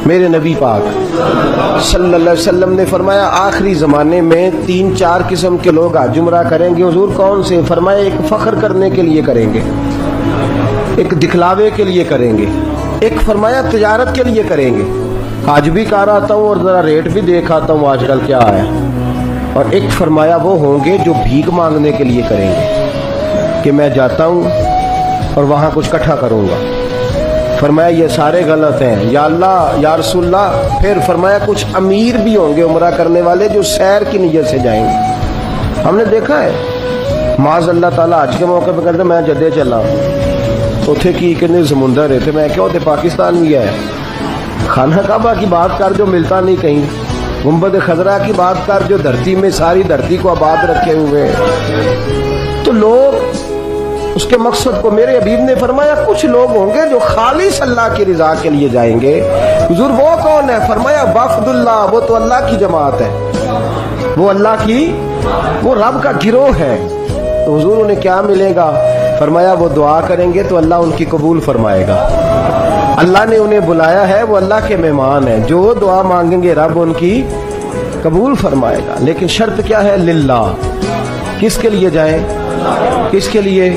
میرے نبی پاک صلی اللہ علیہ وسلم نے فرمایا آخری زمانے میں 3-4 قسم کے لوگ حج عمرہ کریں گے۔ حضور کون سے؟ فرمایا ایک فخر کرنے کے لیے کریں گے، ایک دکھلاوے کے لیے کریں گے، ایک فرمایا تجارت کے لیے کریں گے، آج بھی کار آتا ہوں اور ذرا ریٹ بھی دیکھ آتا ہوں آج کل کیا ہے، اور ایک فرمایا وہ ہوں گے جو بھیک مانگنے کے لیے کریں گے کہ میں جاتا ہوں اور وہاں کچھ اکٹھا کروں گا۔ فرمایا یہ سارے غلط ہیں یا اللہ یا رسول اللہ۔ پھر فرمایا کچھ امیر بھی ہوں گے عمرہ کرنے والے جو سیر کی نیت سے جائیں گے۔ ہم نے دیکھا ہے معاذ اللہ تعالیٰ آج کے موقع پہ کہتے میں جدے چلا اتھے کی کتنے سمندر ہے، میں کیا ہوتے پاکستان بھی ہے، خانہ کعبہ کی بات کر جو ملتا نہیں کہیں، گنبد خضرا کی بات کر جو دھرتی میں ساری دھرتی کو آباد رکھے ہوئے۔ تو لوگ اس کے مقصد کو، میرے حبیب نے فرمایا کچھ لوگ ہوں گے جو خالص اللہ کی رضا کے لیے جائیں گے۔ حضور وہ کون ہے؟ فرمایا وفد اللہ، وہ تو اللہ کی جماعت ہے، وہ اللہ کی، وہ رب کا گروہ ہے۔ تو حضور انہیں کیا ملے گا؟ فرمایا وہ دعا کریں گے تو اللہ ان کی قبول فرمائے گا۔ اللہ نے انہیں بلایا ہے، وہ اللہ کے مہمان ہیں، جو دعا مانگیں گے رب ان کی قبول فرمائے گا۔ لیکن شرط کیا ہے؟ للہ۔ کس کے لیے جائیں؟ کس کے لیے؟